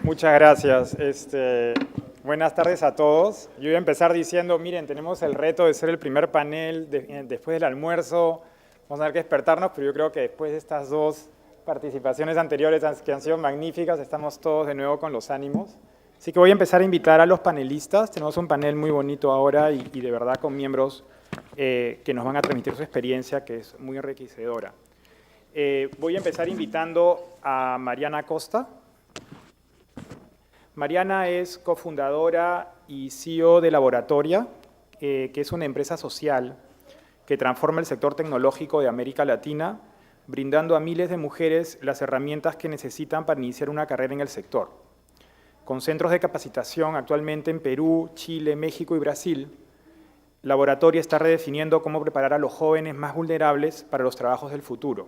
Muchas gracias. Buenas tardes a todos. Yo voy a empezar diciendo, miren, tenemos el reto de ser el primer panel después del almuerzo. Vamos a tener que despertarnos, pero yo creo que después de estas dos participaciones anteriores que han sido magníficas, estamos todos de nuevo con los ánimos. Así que voy a empezar a invitar a los panelistas. Tenemos un panel muy bonito ahora y de verdad con miembros que nos van a transmitir su experiencia, que es muy enriquecedora. Voy a empezar invitando a Mariana Costa. Mariana es cofundadora y CEO de Laboratoria, que es una empresa social que transforma el sector tecnológico de América Latina, brindando a miles de mujeres las herramientas que necesitan para iniciar una carrera en el sector. Con centros de capacitación actualmente en Perú, Chile, México y Brasil, Laboratoria está redefiniendo cómo preparar a los jóvenes más vulnerables para los trabajos del futuro.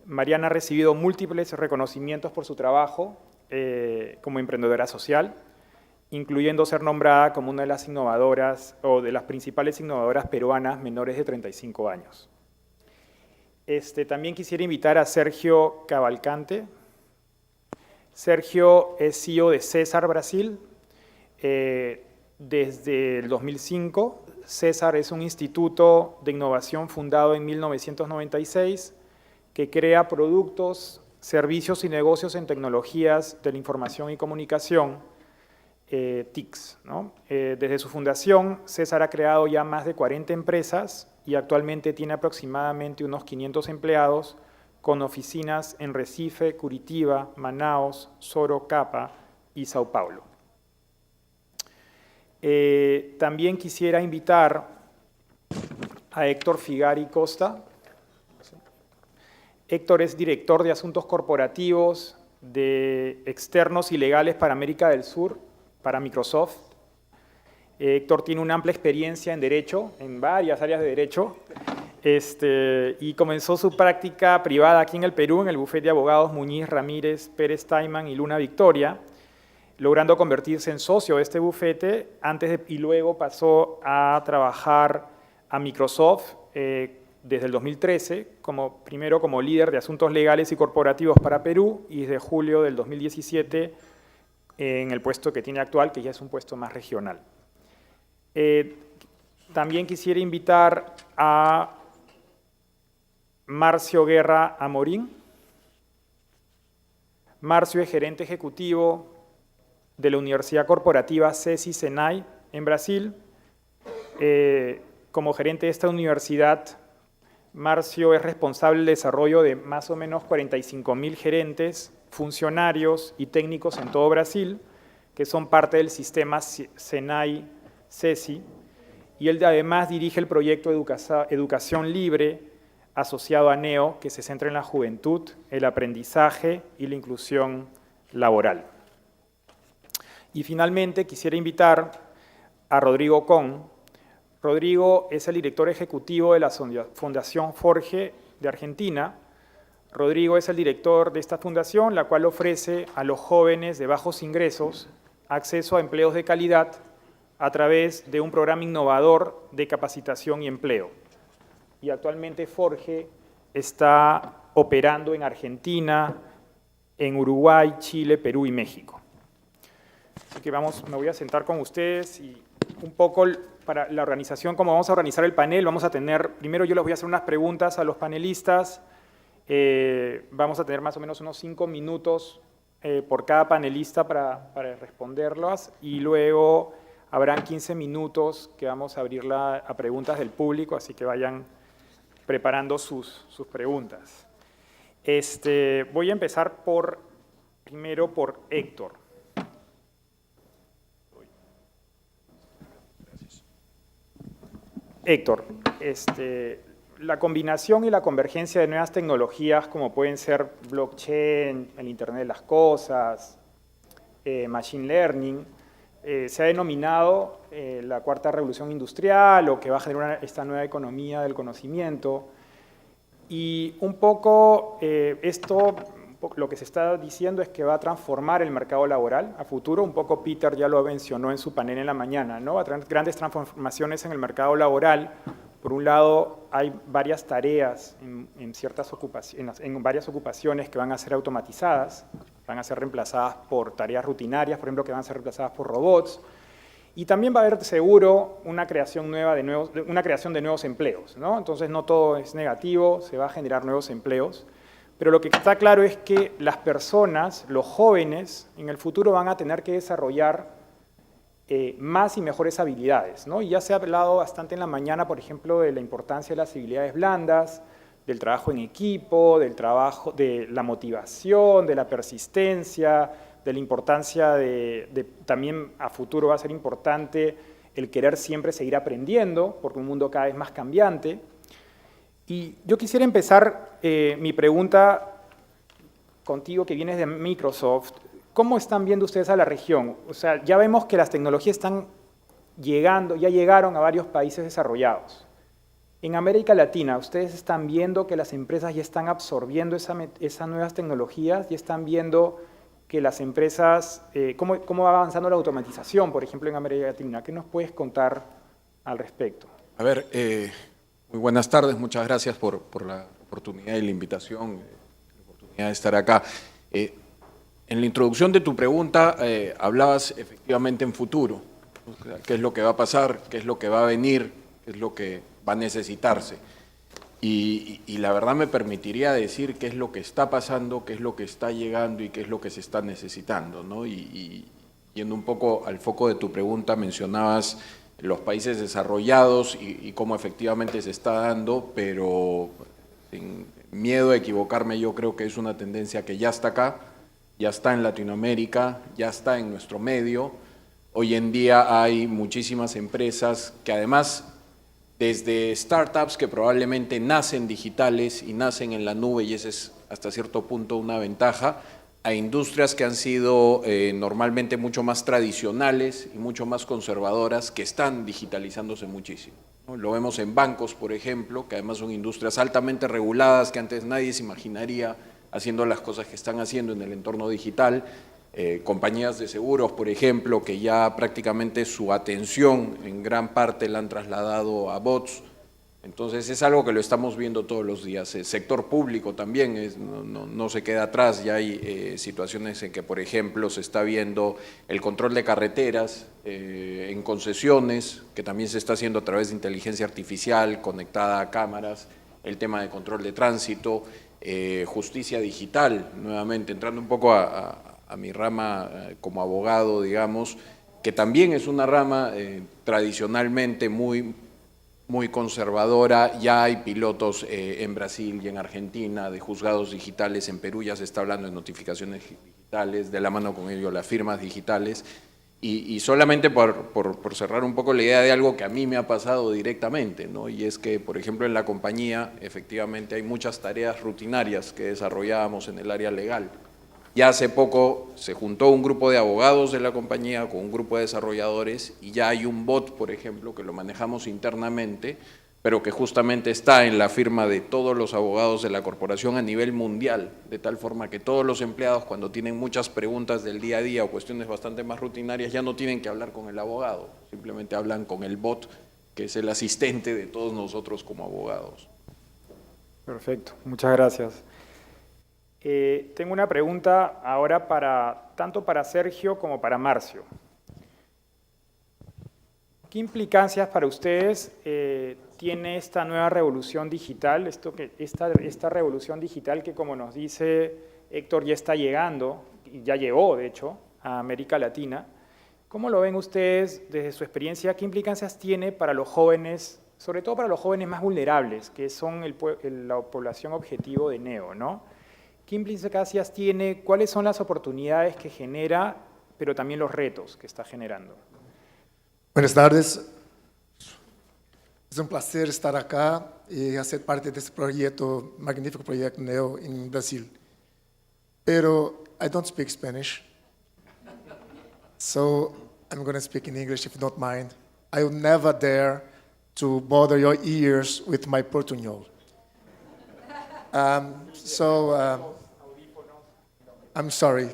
Mariana ha recibido múltiples reconocimientos por su trabajo como emprendedora social, incluyendo ser nombrada como una de las innovadoras o de las principales innovadoras peruanas menores de 35 años. También quisiera invitar a Sergio Cavalcante. Sergio es CEO de César Brasil. Desde el 2005, César es un instituto de innovación fundado en 1996 que crea productos, servicios y negocios en tecnologías de la información y comunicación, TICs, ¿no? Desde su fundación, César ha creado ya más de 40 empresas y actualmente tiene aproximadamente unos 500 empleados con oficinas en Recife, Curitiba, Manaos, Sorocaba y Sao Paulo. También quisiera invitar a Héctor Figari Costa. Héctor es director de Asuntos Corporativos de Externos y Legales para América del Sur, para Microsoft. Héctor tiene una amplia experiencia en Derecho, en varias áreas de Derecho, y comenzó su práctica privada aquí en el Perú, en el bufete de abogados Muñiz, Ramírez, Pérez Taiman y Luna Victoria, logrando convertirse en socio de este bufete, y luego pasó a trabajar a Microsoft, desde el 2013, primero como líder de asuntos legales y corporativos para Perú y desde julio del 2017 en el puesto que tiene actual, que ya es un puesto más regional. También quisiera invitar a Marcio Guerra Amorín. Marcio es gerente ejecutivo de la Universidad Corporativa CESI Senai en Brasil. Como gerente de esta universidad, Marcio es responsable del desarrollo de más o menos 45.000 gerentes, funcionarios y técnicos en todo Brasil, que son parte del sistema Senai-CESI, y él además dirige el proyecto Educación Libre, asociado a NEO, que se centra en la juventud, el aprendizaje y la inclusión laboral. Y finalmente quisiera invitar a Rodrigo Con. Rodrigo es el director ejecutivo de la Fundación Forge de Argentina. Rodrigo es el director de esta fundación, la cual ofrece a los jóvenes de bajos ingresos acceso a empleos de calidad a través de un programa innovador de capacitación y empleo. Y actualmente Forge está operando en Argentina, en Uruguay, Chile, Perú y México. Así que me voy a sentar con ustedes y un poco para la organización, cómo vamos a organizar el panel. Vamos a tener, primero yo les voy a hacer unas preguntas a los panelistas. Vamos a tener más o menos unos 5 minutos por cada panelista para responderlas y luego habrán 15 minutos que vamos a abrir a preguntas del público, así que vayan preparando sus preguntas. Voy a empezar primero por Héctor. Héctor, la combinación y la convergencia de nuevas tecnologías como pueden ser blockchain, el Internet de las Cosas, machine learning, se ha denominado la cuarta revolución industrial o que va a generar esta nueva economía del conocimiento. Y un poco lo que se está diciendo es que va a transformar el mercado laboral a futuro. Un poco Peter ya lo mencionó en su panel en la mañana, ¿no? Va a traer grandes transformaciones en el mercado laboral. Por un lado, hay varias tareas en varias ocupaciones que van a ser automatizadas. van a ser reemplazadas por tareas rutinarias, por ejemplo, que van a ser reemplazadas por robots. Y también va a haber seguro una creación de nuevos empleos, ¿no? Entonces no todo es negativo, se va a generar nuevos empleos. Pero lo que está claro es que las personas, los jóvenes, en el futuro van a tener que desarrollar más y mejores habilidades, ¿no? Y ya se ha hablado bastante en la mañana, por ejemplo, de la importancia de las habilidades blandas, del trabajo en equipo, de la motivación, de la persistencia, de la importancia también a futuro va a ser importante el querer siempre seguir aprendiendo, porque un mundo cada vez más cambiante. Y yo quisiera empezar mi pregunta contigo, que vienes de Microsoft. ¿Cómo están viendo ustedes a la región? O sea, ya vemos que las tecnologías están llegando, ya llegaron a varios países desarrollados. En América Latina, ¿ustedes están viendo que las empresas ya están absorbiendo esas nuevas tecnologías? ¿Ya están viendo que las empresas, cómo va avanzando la automatización, por ejemplo, en América Latina? ¿Qué nos puedes contar al respecto? A ver, muy buenas tardes, muchas gracias por la oportunidad y la invitación, la oportunidad de estar acá. En la introducción de tu pregunta hablabas efectivamente en futuro, qué es lo que va a pasar, qué es lo que va a venir, qué es lo que va a necesitarse. Y la verdad me permitiría decir qué es lo que está pasando, qué es lo que está llegando y qué es lo que se está necesitando, ¿no? Y yendo un poco al foco de tu pregunta, mencionabas los países desarrollados y cómo efectivamente se está dando, pero sin miedo a equivocarme, yo creo que es una tendencia que ya está acá, ya está en Latinoamérica, ya está en nuestro medio. Hoy en día hay muchísimas empresas que además, desde startups que probablemente nacen digitales y nacen en la nube, y ese es hasta cierto punto una ventaja, a industrias que han sido normalmente mucho más tradicionales y mucho más conservadoras, que están digitalizándose muchísimo, ¿no? Lo vemos en bancos, por ejemplo, que además son industrias altamente reguladas, que antes nadie se imaginaría haciendo las cosas que están haciendo en el entorno digital. Compañías de seguros, por ejemplo, que ya prácticamente su atención en gran parte la han trasladado a bots. Entonces es algo que lo estamos viendo todos los días. El sector público también no se queda atrás. Ya hay situaciones en que, por ejemplo, se está viendo el control de carreteras en concesiones, que también se está haciendo a través de inteligencia artificial conectada a cámaras, el tema de control de tránsito, justicia digital, nuevamente entrando un poco a mi rama como abogado, digamos, que también es una rama tradicionalmente muy conservadora. Ya hay pilotos en Brasil y en Argentina de juzgados digitales, en Perú ya se está hablando de notificaciones digitales, de la mano con ello las firmas digitales, y solamente por cerrar un poco la idea de algo que a mí me ha pasado directamente, ¿no? Y es que, por ejemplo, en la compañía efectivamente hay muchas tareas rutinarias que desarrollábamos en el área legal. Ya hace poco se juntó un grupo de abogados de la compañía con un grupo de desarrolladores y ya hay un bot, por ejemplo, que lo manejamos internamente, pero que justamente está en la firma de todos los abogados de la corporación a nivel mundial, de tal forma que todos los empleados, cuando tienen muchas preguntas del día a día o cuestiones bastante más rutinarias, ya no tienen que hablar con el abogado, simplemente hablan con el bot, que es el asistente de todos nosotros como abogados. Perfecto, muchas gracias. Tengo una pregunta ahora tanto para Sergio como para Marcio. ¿Qué implicancias para ustedes tiene esta nueva revolución digital, esta revolución digital que, como nos dice Héctor, ya está llegando, y ya llegó, de hecho, a América Latina? ¿Cómo lo ven ustedes desde su experiencia? ¿Qué implicancias tiene para los jóvenes, sobre todo para los jóvenes más vulnerables, que son la población objetivo de NEO, ¿no? ¿Qué implicancias tiene? ¿Cuáles son las oportunidades que genera, pero también los retos que está generando? Buenas tardes. Es un placer estar acá y hacer parte de este proyecto, magnífico proyecto NEO en Brasil. Pero I don't speak Spanish, so I'm going to speak in English if you don't mind. I will never dare to bother your ears with my portuñol. I'm sorry.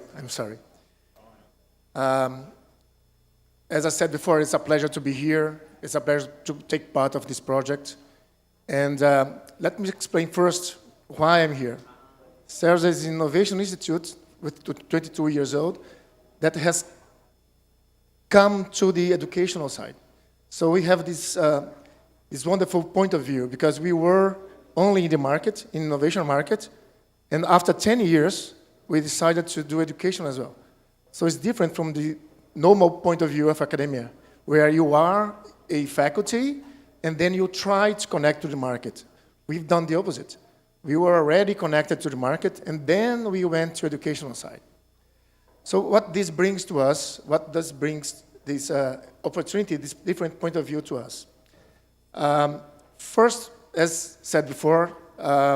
As I said before, it's a pleasure to be here. It's a pleasure to take part of this project. And let me explain first why I'm here. CERS is an innovation institute with 22 years old, that has come to the educational side. So we have this wonderful point of view, because we were only in the market, in innovation market, and after 10 years, we decided to do education as well. So it's different from the normal point of view of academia, where you are a faculty, and then you try to connect to the market. We've done the opposite. We were already connected to the market, and then we went to educational side. So what this brings to us, what this brings this opportunity, this different point of view to us? First, as said before,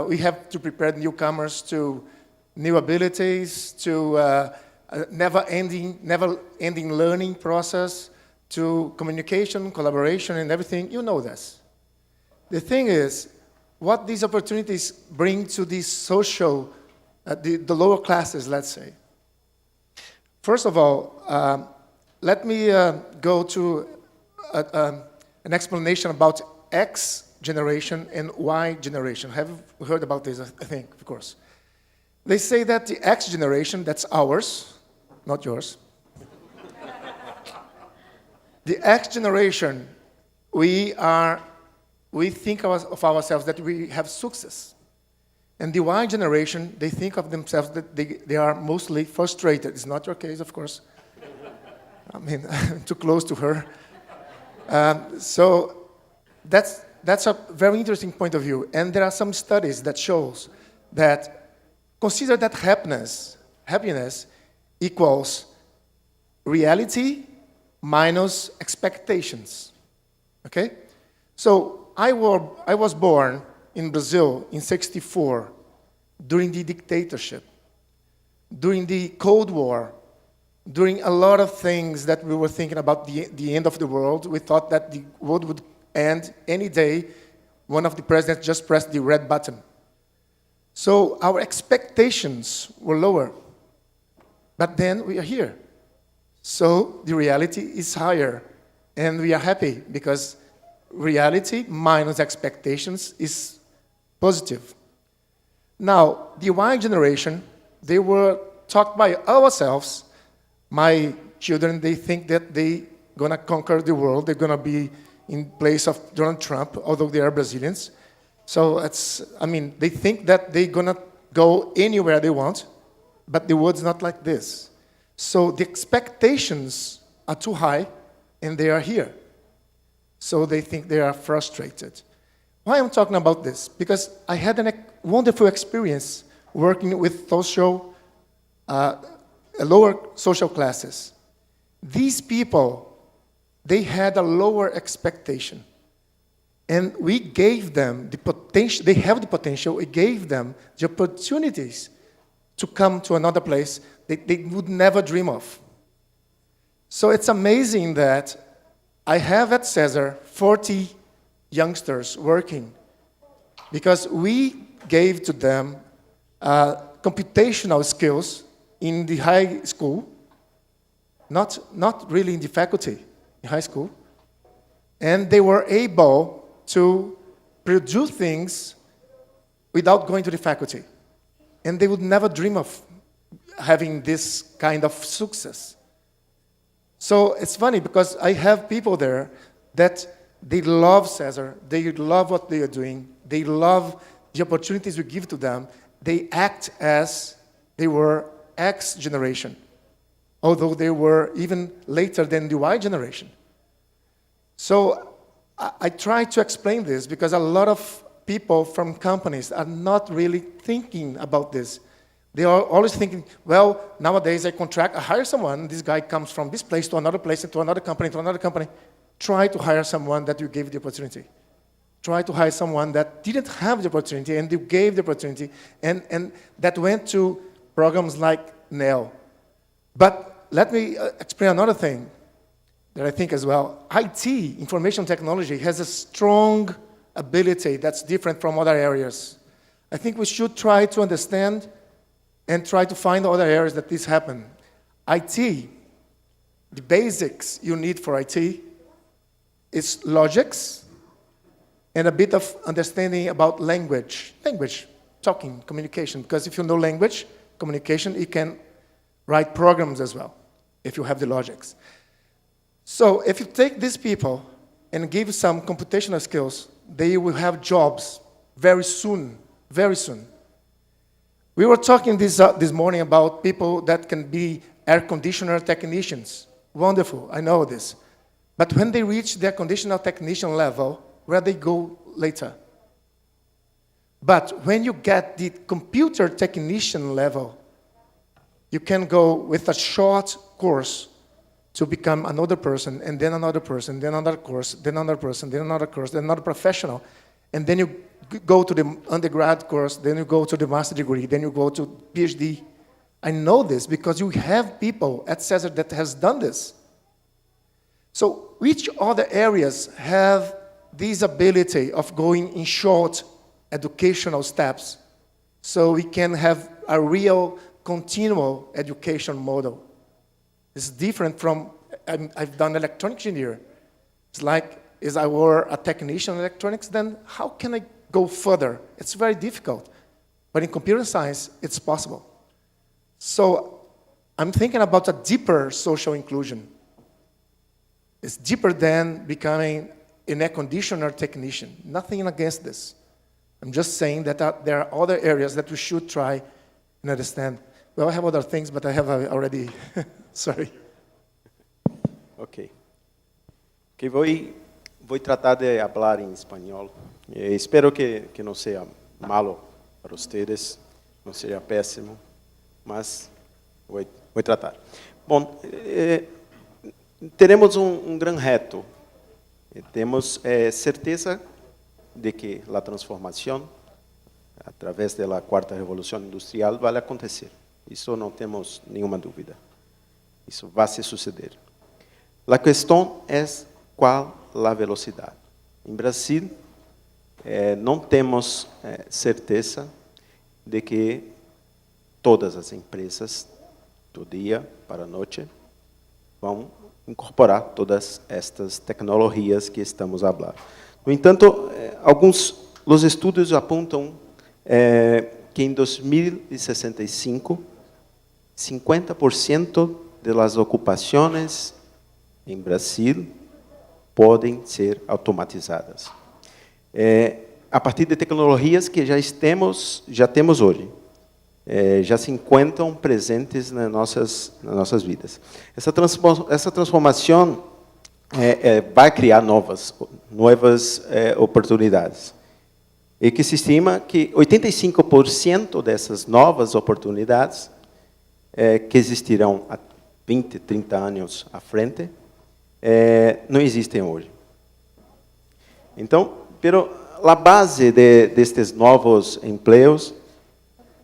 we have to prepare newcomers to new abilities, to never-ending learning process, to communication, collaboration, and everything. You know this. The thing is, what these opportunities bring to these social, the lower classes, let's say. First of all, let me go to an explanation about X generation and Y generation. Have you heard about this? I think, of course. They say that the X generation, that's ours, not yours. The X generation, we think of ourselves that we have success. And the Y generation, they think of themselves that they are mostly frustrated. It's not your case, of course. I mean, too close to her. So that's a very interesting point of view. And there are some studies that shows that consider that happiness equals reality minus expectations. Okay? So I was born in Brazil in '64 during the dictatorship, during the Cold War, during a lot of things that we were thinking about the end of the world. We thought that the world would end any day. One of the presidents just pressed the red button. So our expectations were lower. But then we are here. So the reality is higher. And we are happy because reality minus expectations is positive. Now, the Y generation, they were taught by ourselves. My children, they think that they're going to conquer the world. They're going to be in place of Donald Trump, although they are Brazilians. So they think that they're going to go anywhere they want, but the world's not like this. So the expectations are too high, and they are here. So they think they are frustrated. Why I'm talking about this? Because I had a wonderful experience working with lower social classes. These people, they had a lower expectation. And we gave them the potential, they have the potential, we gave them the opportunities to come to another place they would never dream of. So it's amazing that I have at Cesar 40 youngsters working because we gave to them computational skills in the high school, not really in the faculty, in high school, and they were able to produce things without going to the faculty. And they would never dream of having this kind of success. So it's funny because I have people there that they love Cesar, they love what they are doing, they love the opportunities we give to them. They act as they were X generation, although they were even later than the Y generation. So I try to explain this because a lot of people from companies are not really thinking about this. They are always thinking, well, nowadays I hire someone, this guy comes from this place to another place, to another company, to another company. Try to hire someone that you gave the opportunity. Try to hire someone that didn't have the opportunity and you gave the opportunity and that went to programs like NEL. But let me explain another thing that I think as well. IT, information technology, has a strong ability that's different from other areas. I think we should try to understand and try to find other areas that this happen. IT, the basics you need for IT is logics and a bit of understanding about language, talking, communication. Because if you know language, communication, you can write programs as well, if you have the logics. So if you take these people and give some computational skills, they will have jobs very soon, very soon. We were talking this morning about people that can be air conditioner technicians. Wonderful, I know this. But when they reach the air conditioner technician level, where they go later? But when you get the computer technician level, you can go with a short course to become another person, and then another person, then another course, then another person, then another course, then another professional. And then you go to the undergrad course, then you go to the master degree, then you go to PhD. I know this because you have people at Cesar that has done this. So which other areas have this ability of going in short educational steps so we can have a real continual education model? It's different from, I've done electronic engineer. It's like, if I were a technician in electronics, then how can I go further? It's very difficult. But in computer science, it's possible. So I'm thinking about a deeper social inclusion. It's deeper than becoming an air conditioner technician. Nothing against this. I'm just saying that there are other areas that we should try and understand. Well, I have other things, but I have already, sorry. Ok. Vou tratar de falar em espanhol. Espero que não seja malo para vocês, não seja péssimo, mas vou tratar. Bom, teremos um grande reto. Temos certeza de que a transformação, através da quarta revolução industrial, vai acontecer. Isso não temos nenhuma dúvida. Isso vai se suceder. A questão é qual a velocidade. Em Brasil, não temos certeza de que todas as empresas, do dia para a noite, vão incorporar todas estas tecnologias que estamos a falar. No entanto, os estudos apontam que em 2065, 50% das ocupações em Brasil podem ser automatizadas. A partir de tecnologias que já temos hoje, já se encontram presentes nas nossas vidas. Essa transformação vai criar novas oportunidades. E que se estima que 85% dessas novas oportunidades que existirão há 20, 30 anos à frente, não existem hoje. Então, a base destes novos empregos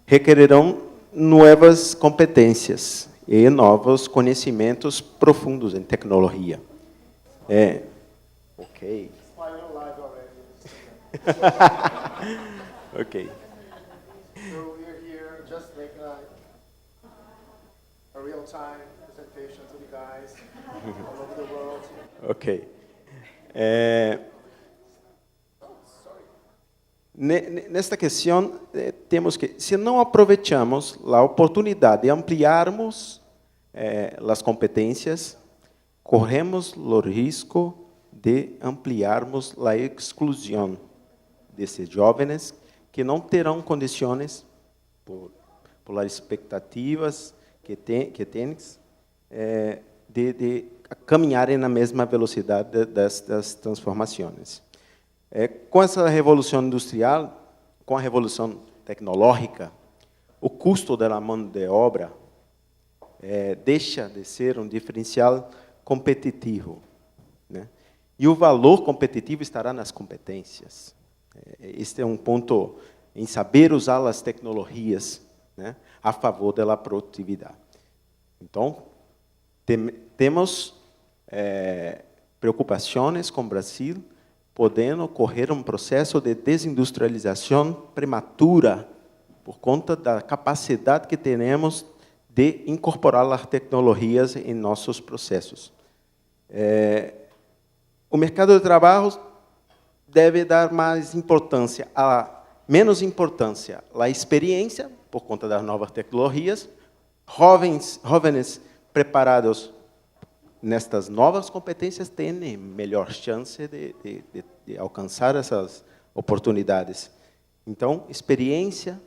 requererão novas competências e novos conhecimentos profundos em tecnologia. Ok. Ok. So we're here just making a real-time presentation to the guys all over the world. Ok. Nesta questão, temos que, se não aproveitamos a oportunidade de ampliarmos as competências, corremos o risco de ampliarmos a exclusão desses jovens que não terão condições, por as expectativas que têm, de caminharem na mesma velocidade das transformações. Com essa revolução industrial, com a revolução tecnológica, o custo da mão de obra deixa de ser um diferencial competitivo, né? E o valor competitivo estará nas competências. Este é um ponto em saber usar as tecnologias, né, a favor da produtividade. Então, temos preocupações com o Brasil, podendo ocorrer um processo de desindustrialização prematura por conta da capacidade que temos de incorporar as tecnologias em nossos processos. O mercado de trabalho deve dar menos importância à experiência, por conta das novas tecnologias, jóvenes preparados nestas novas competências têm melhor chance de alcançar essas oportunidades. Então, experiência,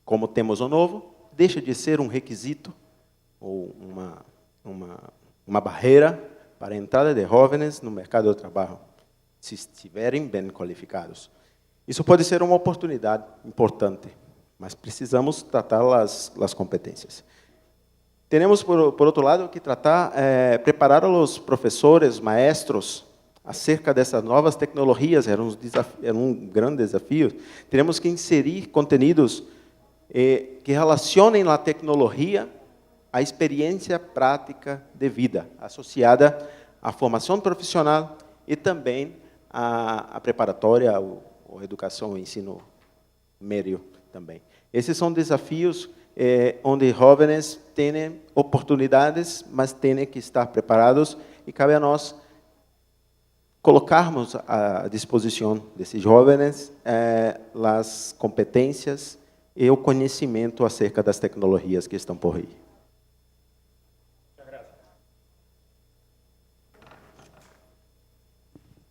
como temos o novo, deixa de ser um requisito ou uma barreira para a entrada de jovens no mercado de trabalho, se estiverem bem qualificados. Isso pode ser uma oportunidade importante, mas precisamos tratar as competências. Temos, por outro lado, que preparar os professores, maestros, acerca dessas novas tecnologias, era um grande desafio. Teremos que inserir conteúdos que relacionem a tecnologia à experiência prática de vida, associada à formação profissional e também à preparatória, ou educação, ensino médio também. Esses são desafios onde jovens têm oportunidades, mas têm que estar preparados e cabe a nós colocarmos à disposição desses jovens as competências e o conhecimento acerca das tecnologias que estão por aí.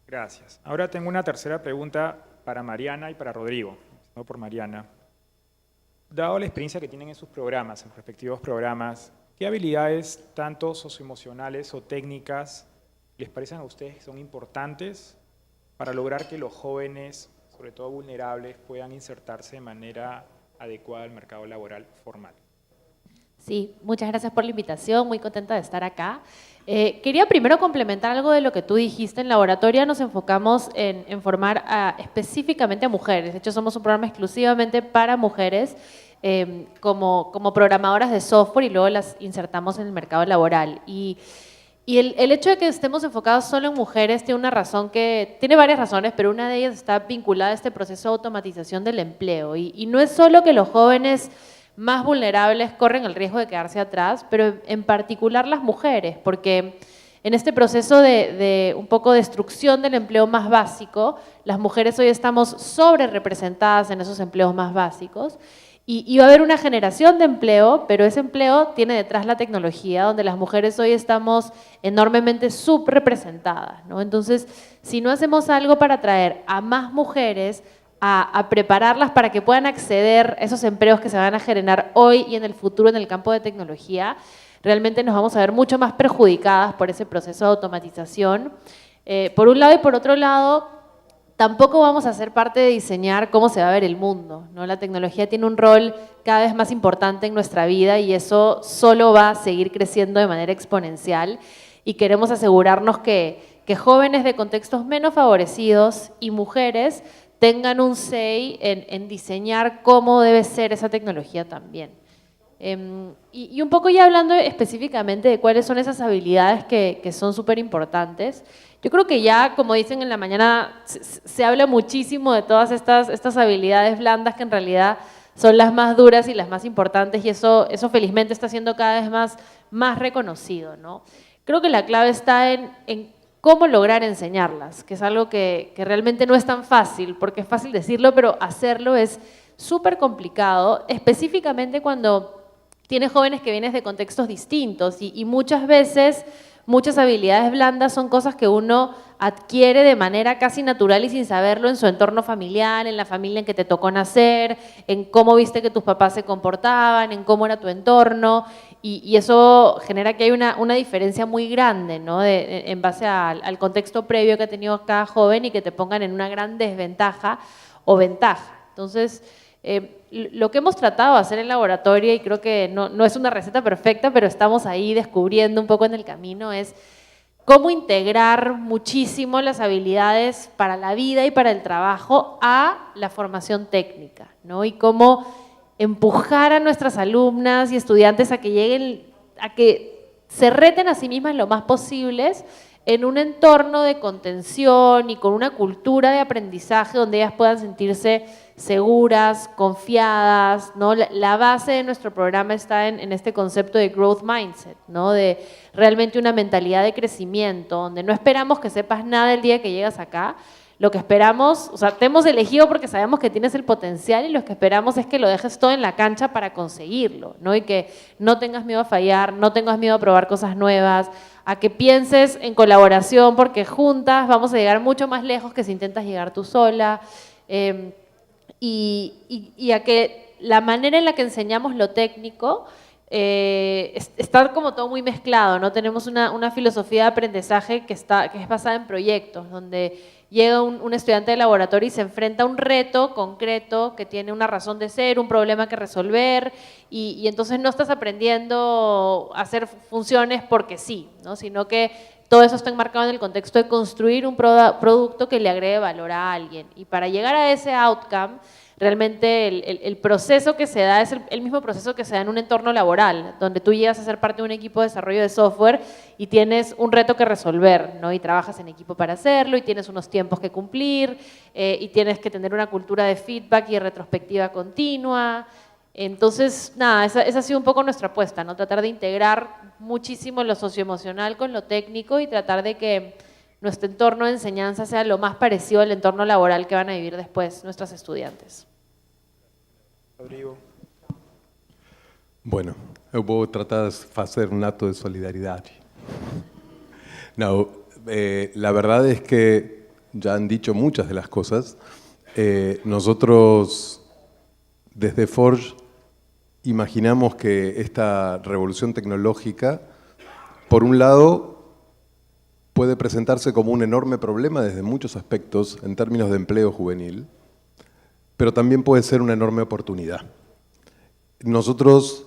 Gracias. Ahora tengo una tercera pregunta para Mariana y para Rodrigo, no por Mariana. Dado la experiencia que tienen en sus programas, en sus respectivos programas, ¿qué habilidades, tanto socioemocionales o técnicas, les parecen a ustedes que son importantes para lograr que los jóvenes, sobre todo vulnerables, puedan insertarse de manera adecuada al mercado laboral formal? Sí, muchas gracias por la invitación, muy contenta de estar acá. Quería primero complementar algo de lo que tú dijiste. En Laboratoria nos enfocamos en formar específicamente a mujeres. De hecho, somos un programa exclusivamente para mujeres como programadoras de software y luego las insertamos en el mercado laboral. Y el hecho de que estemos enfocados solo en mujeres tiene una razón tiene varias razones, pero una de ellas está vinculada a este proceso de automatización del empleo. Y no es solo que los jóvenes más vulnerables corren el riesgo de quedarse atrás, pero en particular las mujeres, porque en este proceso de un poco destrucción del empleo más básico, las mujeres hoy estamos sobre representadas en esos empleos más básicos y va a haber una generación de empleo, pero ese empleo tiene detrás la tecnología, donde las mujeres hoy estamos enormemente subrepresentadas, ¿no? Entonces, si no hacemos algo para atraer a más mujeres, a prepararlas para que puedan acceder a esos empleos que se van a generar hoy y en el futuro en el campo de tecnología, realmente nos vamos a ver mucho más perjudicadas por ese proceso de automatización. Por un lado y por otro lado, tampoco vamos a ser parte de diseñar cómo se va a ver el mundo, ¿no? La tecnología tiene un rol cada vez más importante en nuestra vida y eso solo va a seguir creciendo de manera exponencial y queremos asegurarnos que jóvenes de contextos menos favorecidos y mujeres tengan un say en diseñar cómo debe ser esa tecnología también. Y un poco ya hablando específicamente de cuáles son esas habilidades que son súper importantes, yo creo que ya, como dicen en la mañana, se habla muchísimo de todas estas habilidades blandas que en realidad son las más duras y las más importantes y eso felizmente está siendo cada vez más reconocido, ¿no? Creo que la clave está en cómo lograr enseñarlas, que es algo que realmente no es tan fácil, porque es fácil decirlo, pero hacerlo es súper complicado, específicamente cuando tienes jóvenes que vienen de contextos distintos y muchas veces muchas habilidades blandas son cosas que uno adquiere de manera casi natural y sin saberlo en su entorno familiar, en la familia en que te tocó nacer, en cómo viste que tus papás se comportaban, en cómo era tu entorno y eso genera que hay una diferencia muy grande, ¿no? En base al contexto previo que ha tenido cada joven y que te pongan en una gran desventaja o ventaja. Entonces, lo que hemos tratado de hacer en Laboratoria, y creo que no es una receta perfecta, pero estamos ahí descubriendo un poco en el camino, es cómo integrar muchísimo las habilidades para la vida y para el trabajo a la formación técnica, ¿no? Y cómo empujar a nuestras alumnas y estudiantes a que lleguen, a que se reten a sí mismas lo más posibles en un entorno de contención y con una cultura de aprendizaje donde ellas puedan sentirse seguras, confiadas, ¿no? La base de nuestro programa está en este concepto de growth mindset, ¿no? De realmente una mentalidad de crecimiento, donde no esperamos que sepas nada el día que llegas acá. lo que esperamos, o sea, te hemos elegido porque sabemos que tienes el potencial y lo que esperamos es que lo dejes todo en la cancha para conseguirlo, ¿no? Y que no tengas miedo a fallar, no tengas miedo a probar cosas nuevas, a que pienses en colaboración porque juntas vamos a llegar mucho más lejos que si intentas llegar tú sola. Y a que la manera en la que enseñamos lo técnico está como todo muy mezclado, ¿no? Tenemos una filosofía de aprendizaje que es basada en proyectos, donde llega un estudiante de laboratorio y se enfrenta a un reto concreto que tiene una razón de ser, un problema que resolver, y entonces no estás aprendiendo a hacer funciones porque sí, ¿no? Sino que todo eso está enmarcado en el contexto de construir un producto que le agregue valor a alguien. Y para llegar a ese outcome, realmente el proceso que se da es el mismo proceso que se da en un entorno laboral, donde tú llegas a ser parte de un equipo de desarrollo de software y tienes un reto que resolver, ¿no? Y trabajas en equipo para hacerlo y tienes unos tiempos que cumplir y tienes que tener una cultura de feedback y de retrospectiva continua. Entonces, nada, esa ha sido un poco nuestra apuesta, ¿no? Tratar de integrar muchísimo lo socioemocional con lo técnico y tratar de que nuestro entorno de enseñanza sea lo más parecido al entorno laboral que van a vivir después nuestros estudiantes. Rodrigo. Bueno, eu vou tratar de fazer un acto de solidaridade. No, la verdad es que ya han dicho muchas de las cosas. Nosotros, desde Forge, imaginamos que esta revolución tecnológica, por un lado, puede presentarse como un enorme problema desde muchos aspectos en términos de empleo juvenil, pero también puede ser una enorme oportunidad. Nosotros,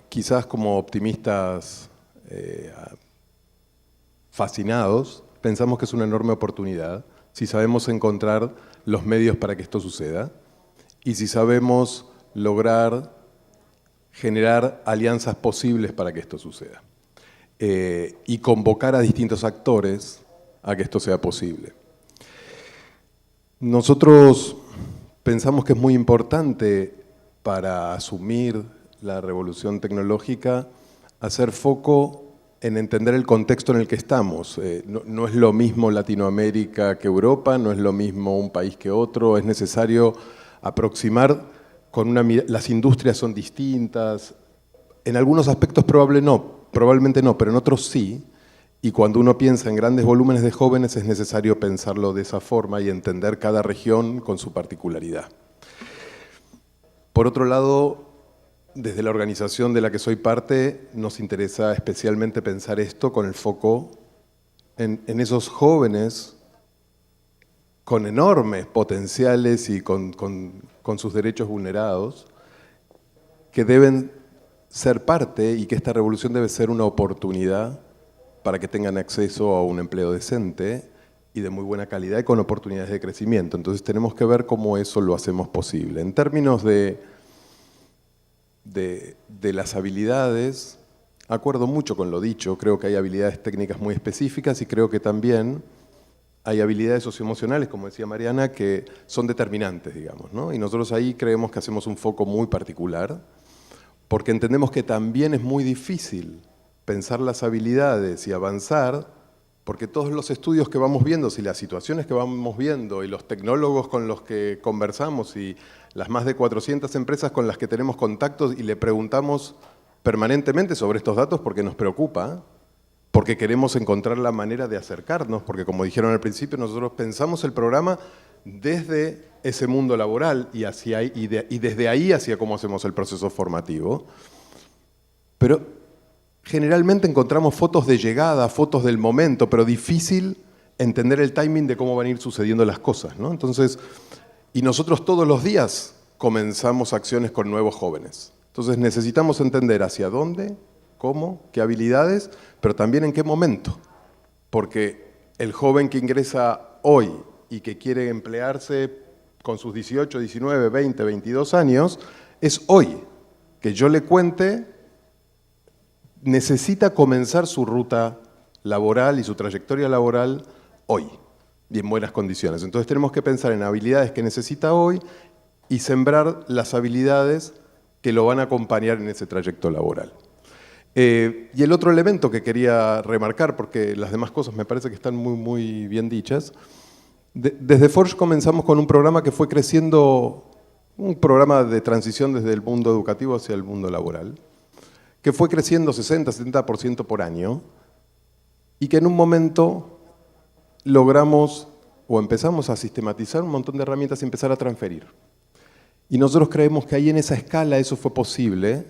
quizás como optimistas fascinados, pensamos que es una enorme oportunidad si sabemos encontrar los medios para que esto suceda y si sabemos lograr generar alianzas posibles para que esto suceda y convocar a distintos actores a que esto sea posible. Nosotros pensamos que es muy importante para asumir la revolución tecnológica hacer foco en entender el contexto en el que estamos. No es lo mismo Latinoamérica que Europa, no es lo mismo un país que otro, es necesario aproximar con una mirada. Las industrias son distintas, en algunos aspectos probablemente no, pero en otros sí, y cuando uno piensa en grandes volúmenes de jóvenes es necesario pensarlo de esa forma y entender cada región con su particularidad. Por otro lado, desde la organización de la que soy parte, nos interesa especialmente pensar esto con el foco en esos jóvenes con enormes potenciales y con sus derechos vulnerados, que deben ser parte y que esta revolución debe ser una oportunidad para que tengan acceso a un empleo decente y de muy buena calidad y con oportunidades de crecimiento. Entonces tenemos que ver cómo eso lo hacemos posible. En términos de las habilidades, acuerdo mucho con lo dicho, creo que hay habilidades técnicas muy específicas y creo que también hay habilidades socioemocionales, como decía Mariana, que son determinantes, digamos, ¿no? Y nosotros ahí creemos que hacemos un foco muy particular, porque entendemos que también es muy difícil pensar las habilidades y avanzar, porque todos los estudios que vamos viendo, y las situaciones que vamos viendo, y los tecnólogos con los que conversamos, y las más de 400 empresas con las que tenemos contactos, y le preguntamos permanentemente sobre estos datos porque nos preocupa, porque queremos encontrar la manera de acercarnos, porque como dijeron al principio, nosotros pensamos el programa desde ese mundo laboral y desde ahí hacia cómo hacemos el proceso formativo. Pero generalmente encontramos fotos de llegada, fotos del momento, pero difícil entender el timing de cómo van a ir sucediendo las cosas, ¿no? Entonces, y nosotros todos los días comenzamos acciones con nuevos jóvenes. Entonces necesitamos entender hacia dónde, cómo, qué habilidades, pero también en qué momento. Porque el joven que ingresa hoy y que quiere emplearse con sus 18, 19, 20, 22 años, es hoy. Que yo le cuente, necesita comenzar su ruta laboral y su trayectoria laboral hoy y en buenas condiciones. Entonces tenemos que pensar en habilidades que necesita hoy y sembrar las habilidades que lo van a acompañar en ese trayecto laboral. Y el otro elemento que quería remarcar, porque las demás cosas me parece que están muy, muy bien dichas, Desde Forge comenzamos con un programa que fue creciendo, un programa de transición desde el mundo educativo hacia el mundo laboral, que fue creciendo 60-70% por año y que en un momento logramos o empezamos a sistematizar un montón de herramientas y empezar a transferir. Y nosotros creemos que ahí en esa escala eso fue posible.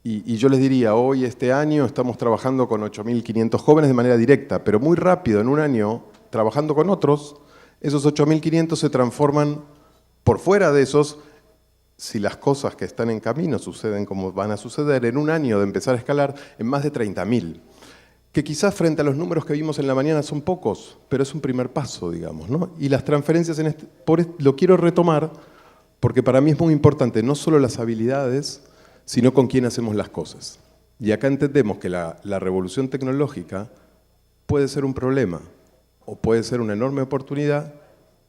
Y yo les diría, hoy, este año, estamos trabajando con 8.500 jóvenes de manera directa, pero muy rápido, en un año, trabajando con otros, esos 8.500 se transforman por fuera de esos, si las cosas que están en camino suceden como van a suceder, en un año de empezar a escalar, en más de 30.000. Que quizás frente a los números que vimos en la mañana son pocos, pero es un primer paso, digamos, ¿no? Y las transferencias, lo quiero retomar, porque para mí es muy importante, no solo las habilidades, sino con quién hacemos las cosas. Y acá entendemos que la revolución tecnológica puede ser un problema o puede ser una enorme oportunidad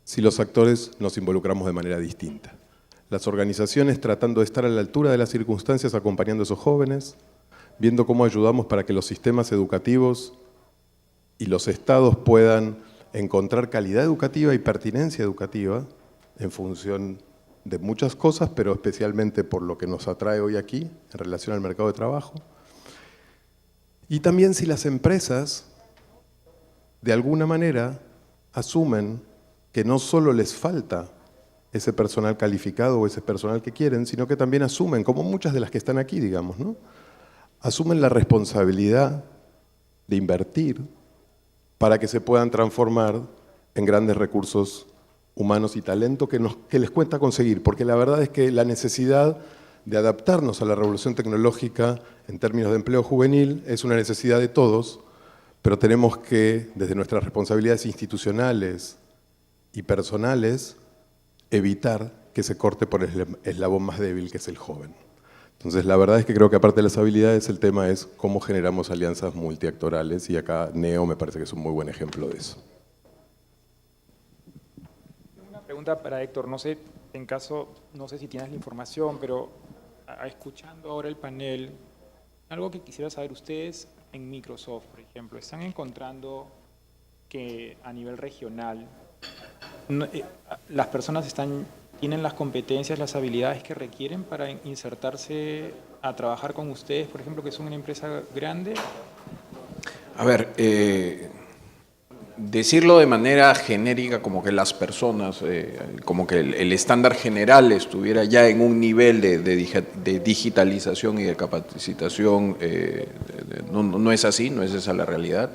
si los actores nos involucramos de manera distinta. Las organizaciones tratando de estar a la altura de las circunstancias, acompañando a esos jóvenes, viendo cómo ayudamos para que los sistemas educativos y los estados puedan encontrar calidad educativa y pertinencia educativa en función de muchas cosas, pero especialmente por lo que nos atrae hoy aquí en relación al mercado de trabajo. Y también si las empresas, de alguna manera, asumen que no solo les falta ese personal calificado o ese personal que quieren, sino que también asumen, como muchas de las que están aquí, digamos, ¿no? Asumen la responsabilidad de invertir para que se puedan transformar en grandes recursos humanos y talento que les cuesta conseguir, porque la verdad es que la necesidad de adaptarnos a la revolución tecnológica en términos de empleo juvenil es una necesidad de todos, pero tenemos que, desde nuestras responsabilidades institucionales y personales, evitar que se corte por el eslabón más débil, que es el joven. Entonces, la verdad es que creo que aparte de las habilidades, el tema es cómo generamos alianzas multiactorales, y acá NEO me parece que es un muy buen ejemplo de eso. Pregunta para Héctor, no sé si tienes la información, pero escuchando ahora el panel, algo que quisiera saber ustedes en Microsoft, por ejemplo, ¿están encontrando que a nivel regional las personas tienen las competencias, las habilidades que requieren para insertarse a trabajar con ustedes, por ejemplo, que son una empresa grande? A ver, decirlo de manera genérica, como que las personas, como que el estándar general estuviera ya en un nivel de digitalización y de capacitación, no es así, no es esa la realidad.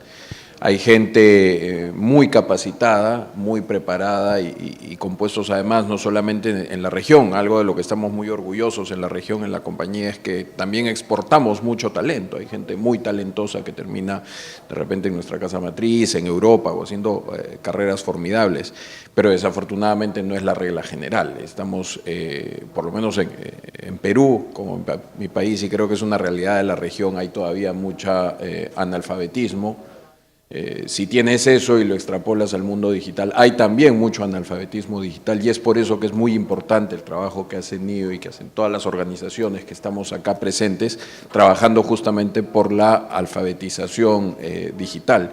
Hay gente muy capacitada, muy preparada y con puestos además no solamente en la región. Algo de lo que estamos muy orgullosos en la región, en la compañía, es que también exportamos mucho talento. Hay gente muy talentosa que termina de repente en nuestra casa matriz, en Europa, o haciendo carreras formidables. Pero desafortunadamente no es la regla general. Estamos, por lo menos en Perú, como en mi país, y creo que es una realidad de la región, hay todavía mucha analfabetismo. Si tienes eso y lo extrapolas al mundo digital, hay también mucho analfabetismo digital, y es por eso que es muy importante el trabajo que hace NIO y que hacen todas las organizaciones que estamos acá presentes, trabajando justamente por la alfabetización digital.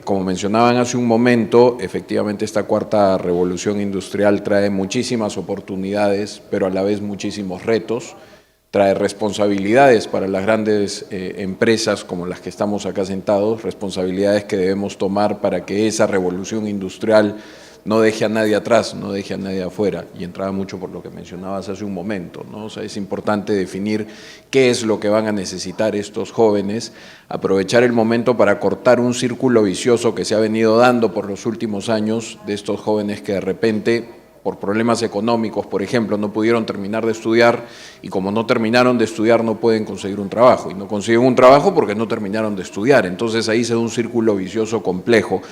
Como mencionaban hace un momento, efectivamente esta cuarta revolución industrial trae muchísimas oportunidades, pero a la vez muchísimos retos. Trae responsabilidades para las grandes empresas como las que estamos acá sentados, responsabilidades que debemos tomar para que esa revolución industrial no deje a nadie atrás, no deje a nadie afuera. Y entraba mucho por lo que mencionabas hace un momento, ¿no? O sea, es importante definir qué es lo que van a necesitar estos jóvenes, aprovechar el momento para cortar un círculo vicioso que se ha venido dando por los últimos años de estos jóvenes que de repente, por problemas económicos, por ejemplo, no pudieron terminar de estudiar, y como no terminaron de estudiar no pueden conseguir un trabajo, y no consiguen un trabajo porque no terminaron de estudiar. Entonces ahí se da un círculo vicioso complejo,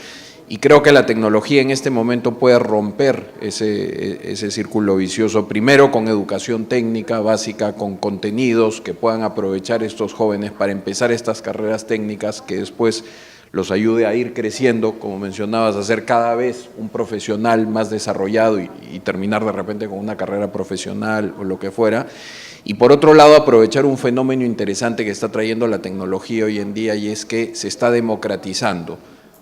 y creo que la tecnología en este momento puede romper ese círculo vicioso, primero con educación técnica básica, con contenidos que puedan aprovechar estos jóvenes para empezar estas carreras técnicas que después los ayude a ir creciendo, como mencionabas, a ser cada vez un profesional más desarrollado y terminar de repente con una carrera profesional o lo que fuera. Y por otro lado, aprovechar un fenómeno interesante que está trayendo la tecnología hoy en día, y es que se está democratizando.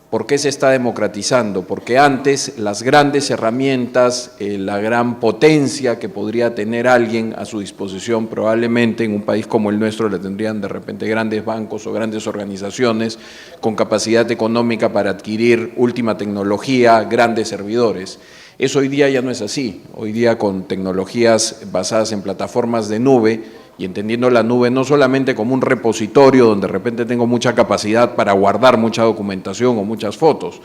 ¿Por qué se está democratizando? Porque antes las grandes herramientas, la gran potencia que podría tener alguien a su disposición, probablemente en un país como el nuestro la tendrían de repente grandes bancos o grandes organizaciones con capacidad económica para adquirir última tecnología, grandes servidores. Eso hoy día ya no es así. Hoy día con tecnologías basadas en plataformas de nube y entendiendo la nube no solamente como un repositorio donde de repente tengo mucha capacidad para guardar mucha documentación o muchas fotos.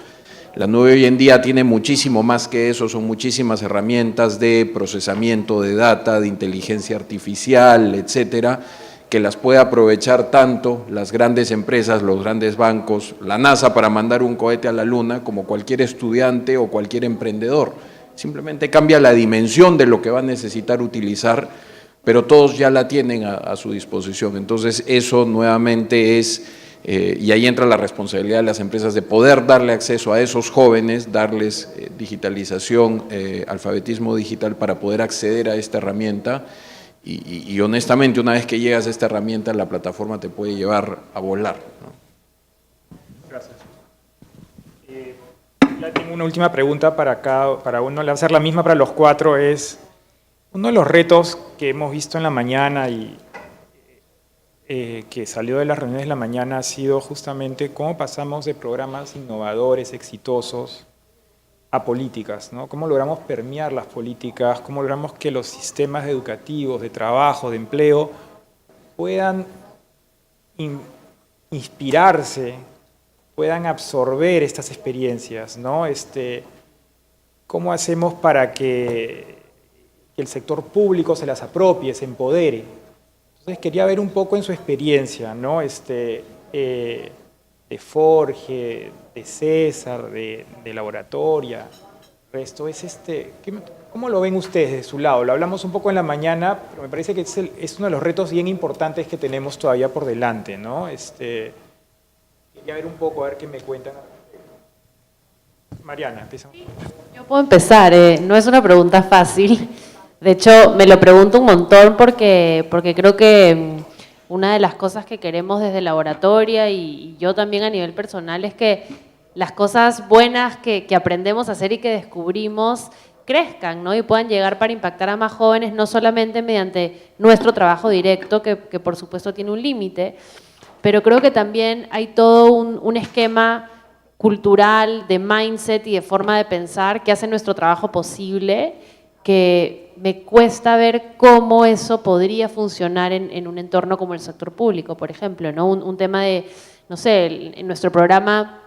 La nube hoy en día tiene muchísimo más que eso, son muchísimas herramientas de procesamiento de data, de inteligencia artificial, etcétera, que las puede aprovechar tanto las grandes empresas, los grandes bancos, la NASA para mandar un cohete a la Luna, como cualquier estudiante o cualquier emprendedor. Simplemente cambia la dimensión de lo que va a necesitar utilizar, pero todos ya la tienen a su disposición. Entonces eso nuevamente es, y ahí entra la responsabilidad de las empresas de poder darle acceso a esos jóvenes, darles digitalización, alfabetismo digital para poder acceder a esta herramienta. Y honestamente, una vez que llegas a esta herramienta, la plataforma te puede llevar a volar, ¿no? Gracias. Ya tengo una última pregunta para uno, lanzar la misma para los cuatro, es uno de los retos que hemos visto en la mañana y que salió de las reuniones de la mañana ha sido justamente cómo pasamos de programas innovadores, exitosos, a políticas, ¿no? Cómo logramos permear las políticas, cómo logramos que los sistemas educativos, de trabajo, de empleo, puedan inspirarse, puedan absorber estas experiencias, ¿no? ¿Cómo hacemos para que el sector público se las apropie, se empodere? Entonces quería ver un poco en su experiencia, ¿no? De Forge, de César, de Laboratoria, resto es ¿cómo lo ven ustedes de su lado? Lo hablamos un poco en la mañana, pero me parece que es uno de los retos bien importantes que tenemos todavía por delante, ¿no? Quería ver un poco, a ver qué me cuentan. Mariana, empezamos. Yo puedo empezar, no es una pregunta fácil. De hecho, me lo pregunto un montón porque creo que una de las cosas que queremos desde Laboratoria y yo también a nivel personal es que las cosas buenas que aprendemos a hacer y que descubrimos crezcan, ¿no? Y puedan llegar para impactar a más jóvenes, no solamente mediante nuestro trabajo directo, que por supuesto tiene un límite, pero creo que también hay todo un esquema cultural, de mindset y de forma de pensar que hace nuestro trabajo posible, que me cuesta ver cómo eso podría funcionar en un entorno como el sector público, por ejemplo, ¿no? Un tema de, no sé, en nuestro programa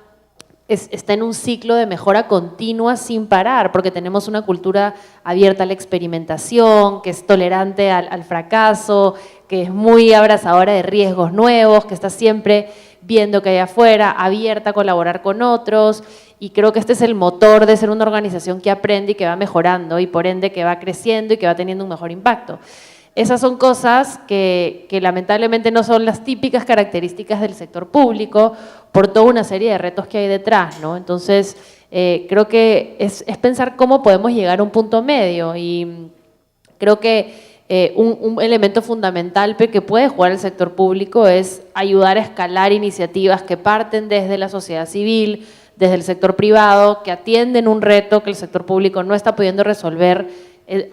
está en un ciclo de mejora continua sin parar, porque tenemos una cultura abierta a la experimentación, que es tolerante al fracaso, que es muy abrazadora de riesgos nuevos, que está siempre viendo que hay afuera, abierta a colaborar con otros, y creo que este es el motor de ser una organización que aprende y que va mejorando, y por ende que va creciendo y que va teniendo un mejor impacto. Esas son cosas que lamentablemente no son las típicas características del sector público por toda una serie de retos que hay detrás, ¿no? Entonces, creo que es pensar cómo podemos llegar a un punto medio, y creo que un elemento fundamental que puede jugar el sector público es ayudar a escalar iniciativas que parten desde la sociedad civil, desde el sector privado, que atienden un reto que el sector público no está pudiendo resolver,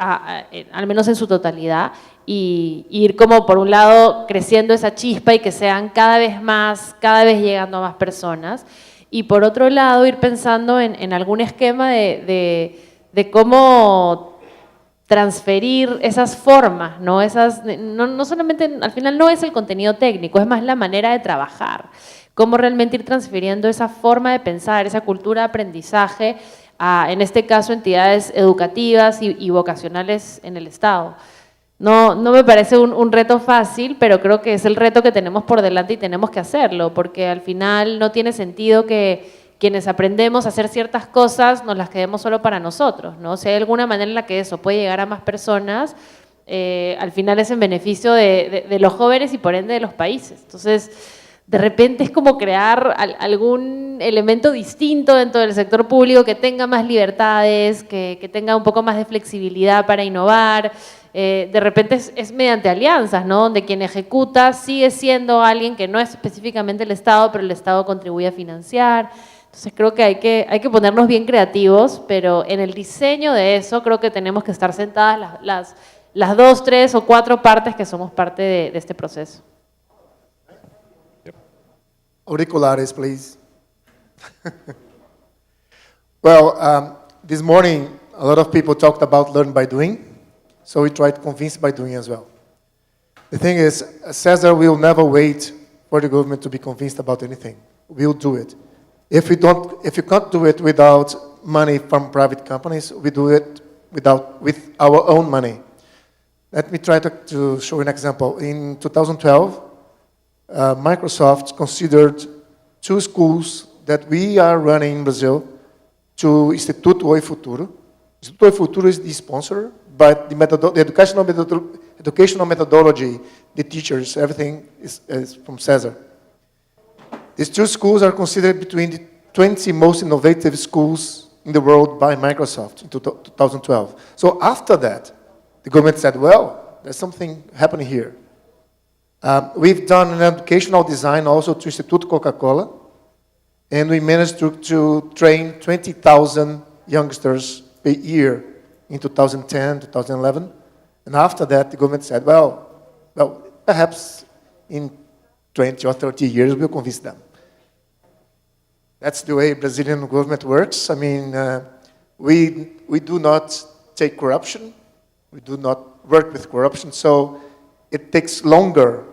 al menos en su totalidad, y ir como por un lado creciendo esa chispa y que sean cada vez más, cada vez llegando a más personas, y por otro lado ir pensando en algún esquema de cómo transferir esas formas, ¿no? No solamente, al final no es el contenido técnico, es más la manera de trabajar, cómo realmente ir transfiriendo esa forma de pensar, esa cultura de aprendizaje a, en este caso, entidades educativas y vocacionales en el Estado. No me parece un reto fácil, pero creo que es el reto que tenemos por delante y tenemos que hacerlo, porque al final no tiene sentido que quienes aprendemos a hacer ciertas cosas nos las quedemos solo para nosotros, ¿no? Si hay alguna manera en la que eso puede llegar a más personas, al final es en beneficio de los jóvenes y por ende de los países. Entonces, de repente es como crear algún elemento distinto dentro del sector público que tenga más libertades, que tenga un poco más de flexibilidad para innovar. De repente es mediante alianzas, ¿no? Donde quien ejecuta sigue siendo alguien que no es específicamente el Estado, pero el Estado contribuye a financiar. Entonces creo que hay que ponernos bien creativos, pero en el diseño de eso creo que tenemos que estar sentadas las 2, 3 o 4 partes que somos parte de este proceso. Auriculares, please. Well, this morning, a lot of people talked about learn by doing, so we tried to convince by doing as well. The thing is, Cesar will never wait for the government to be convinced about anything. We'll do it. If you can't do it without money from private companies, we do it with our own money. Let me try to show you an example. In 2012, Microsoft considered 2 schools that we are running in Brazil to Instituto Oi Futuro. Instituto Oi Futuro is the sponsor, but the educational methodology, the teachers, everything is from Cesar. These 2 schools are considered between the 20 most innovative schools in the world by Microsoft in 2012. So after that, the government said, well, there's something happening here. We've done an educational design also to Instituto Coca-Cola, and we managed to train 20,000 youngsters per year in 2010, 2011. And after that, the government said, well, perhaps in 20 or 30 years, we'll convince them. That's the way Brazilian government works. I mean, we do not take corruption. We do not work with corruption. So it takes longer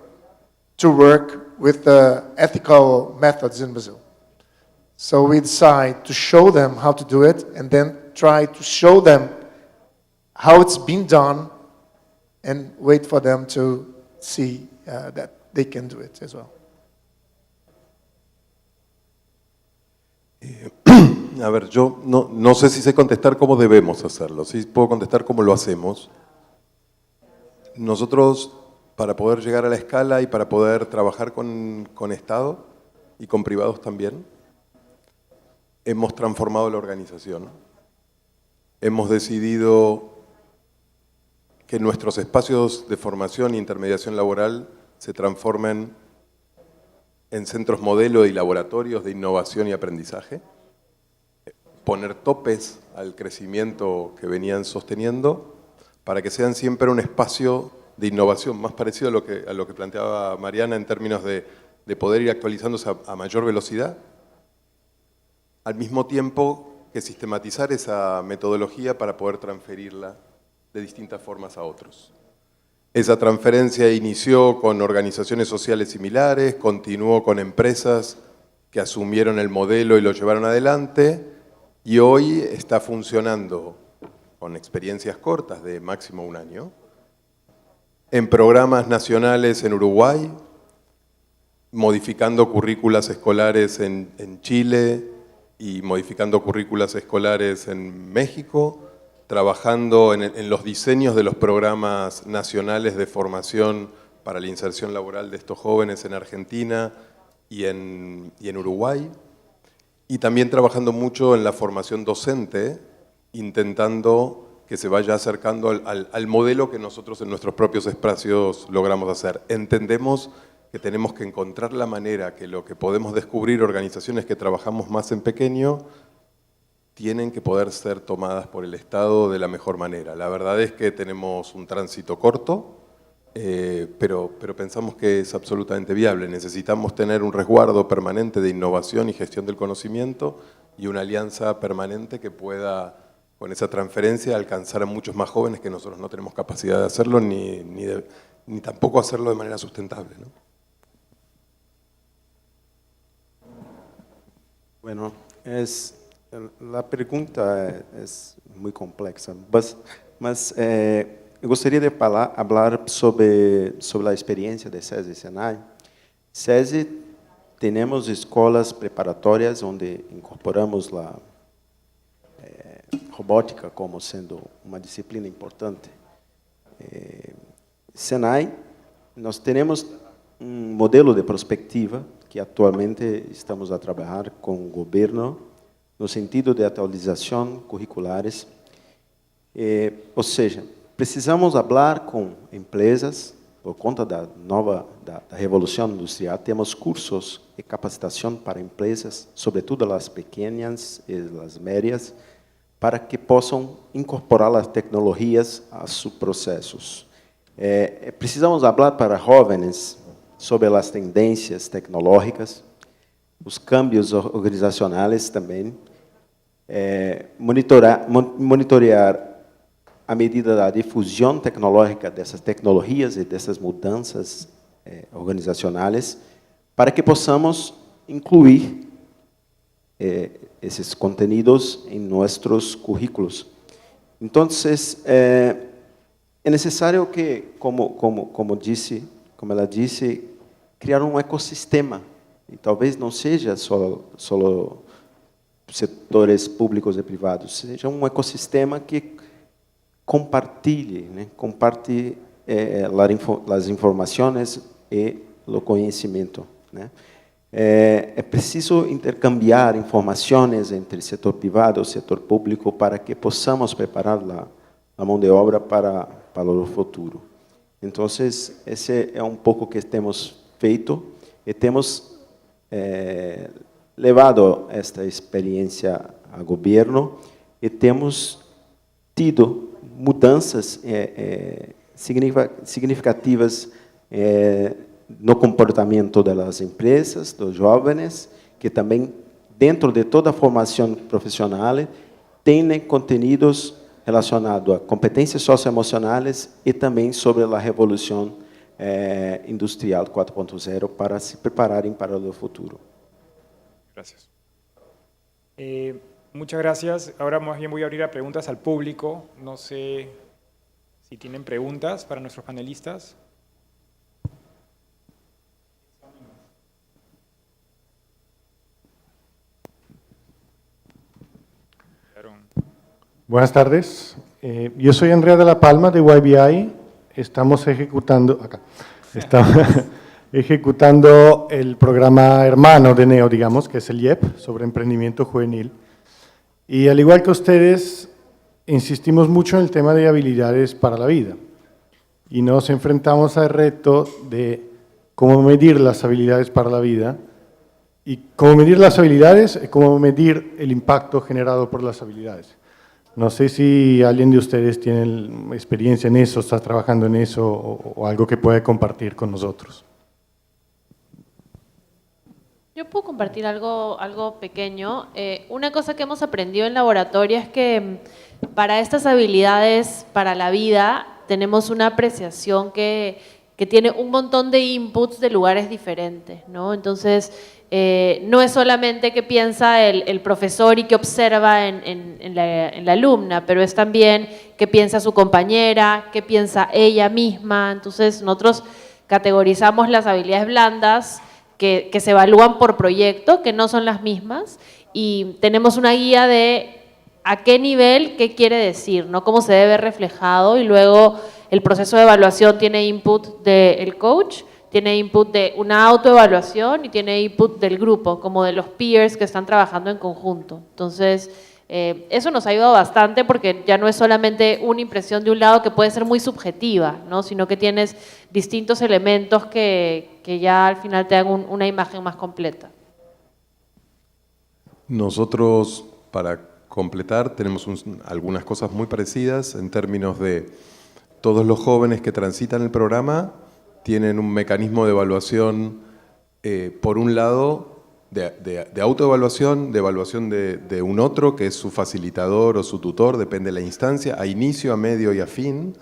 to work with ethical methods in Brazil. So we decide to show them how to do it and then try to show them how it's been done and wait for them to see that they can do it as well. A ver, yo no sé si sé contestar cómo debemos hacerlo, sí puedo contestar cómo lo hacemos. Nosotros, para poder llegar a la escala y para poder trabajar con Estado y con privados también, hemos transformado la organización. Hemos decidido que nuestros espacios de formación e intermediación laboral se transformen en centros modelo y laboratorios de innovación y aprendizaje, poner topes al crecimiento que venían sosteniendo para que sean siempre un espacio de innovación más parecido a lo que planteaba Mariana en términos de poder ir actualizándose a mayor velocidad, al mismo tiempo que sistematizar esa metodología para poder transferirla de distintas formas a otros. Esa transferencia inició con organizaciones sociales similares, continuó con empresas que asumieron el modelo y lo llevaron adelante, y hoy está funcionando con experiencias cortas de máximo 1 año, en programas nacionales en Uruguay, modificando currículas escolares en Chile y modificando currículas escolares en México, trabajando en los diseños de los programas nacionales de formación para la inserción laboral de estos jóvenes en Argentina y en Uruguay, y también trabajando mucho en la formación docente, intentando que se vaya acercando al modelo que nosotros en nuestros propios espacios logramos hacer. Entendemos que tenemos que encontrar la manera que lo que podemos descubrir organizaciones que trabajamos más en pequeño tienen que poder ser tomadas por el Estado de la mejor manera. La verdad es que tenemos un tránsito corto, pero pensamos que es absolutamente viable. Necesitamos tener un resguardo permanente de innovación y gestión del conocimiento y una alianza permanente que pueda, con esa transferencia, alcanzar a muchos más jóvenes que nosotros no tenemos capacidad de hacerlo ni tampoco hacerlo de manera sustentable, ¿no? Bueno, la pregunta es muy compleja, mas eu gostaria de falar sobre a experiência de SESI e SENAI. SESI, temos escolas preparatórias onde incorporamos a robótica como sendo uma disciplina importante. SENAI, nós temos modelo de prospectiva que atualmente estamos a trabalhar com o governo no sentido de atualização curriculares. Ou seja, precisamos falar com empresas por conta da revolução industrial, temos cursos de capacitação para empresas, sobretudo as pequenas e as médias, para que possam incorporar as tecnologias a seus processos. Precisamos falar para jovens sobre as tendências tecnológicas, os cambios organizacionais também, monitorear a medida da difusão tecnológica dessas tecnologias e dessas mudanças organizacionais, para que possamos incluir esses conteúdos em nossos currículos. Então, é necessário que, como ela disse, criar um ecossistema. E talvez não seja só setores públicos e privados, seja um ecossistema que compartilhe as informações e o conhecimento. É preciso intercambiar informações entre setor privado e setor público para que possamos preparar a mão de obra para o futuro. Então, esse é um pouco que temos feito e temos levado esta experiência ao governo e temos tido mudanças significativas no comportamento das empresas, dos jovens, que também, dentro de toda a formação profissional, têm conteúdos relacionados a competências socioemocionais e também sobre a revolução industrial 4.0 para se prepararem para o futuro. Gracias. Muchas gracias. Ahora más bien voy a abrir a preguntas al público. No sé si tienen preguntas para nuestros panelistas. Buenas tardes. Yo soy Andrea de la Palma de YBI. Estamos ejecutando el programa hermano de NEO, digamos, que es el IEP, sobre emprendimiento juvenil. Y al igual que ustedes, insistimos mucho en el tema de habilidades para la vida. Y nos enfrentamos al reto de cómo medir las habilidades para la vida, y cómo medir las habilidades y cómo medir el impacto generado por las habilidades. No sé si alguien de ustedes tiene experiencia en eso, está trabajando en eso o algo que puede compartir con nosotros. Yo puedo compartir algo pequeño. Una cosa que hemos aprendido en laboratorio es que para estas habilidades para la vida tenemos una apreciación que tiene un montón de inputs de lugares diferentes, ¿no? Entonces, no es solamente qué piensa el profesor y qué observa en la alumna, pero es también qué piensa su compañera, qué piensa ella misma. Entonces, nosotros categorizamos las habilidades blandas que se evalúan por proyecto, que no son las mismas, y tenemos una guía de a qué nivel, qué quiere decir, ¿no? Cómo se debe ver reflejado, y luego el proceso de evaluación tiene input del coach, tiene input de una autoevaluación y tiene input del grupo, como de los peers que están trabajando en conjunto. Entonces, eso nos ha ayudado bastante porque ya no es solamente una impresión de un lado que puede ser muy subjetiva, ¿no? Sino que tienes distintos elementos que ya al final te dan una imagen más completa. Nosotros, para completar, tenemos algunas cosas muy parecidas en términos de todos los jóvenes que transitan el programa tienen un mecanismo de evaluación, por un lado, de autoevaluación, de evaluación de un otro, que es su facilitador o su tutor, depende de la instancia, a inicio, a medio y a fin,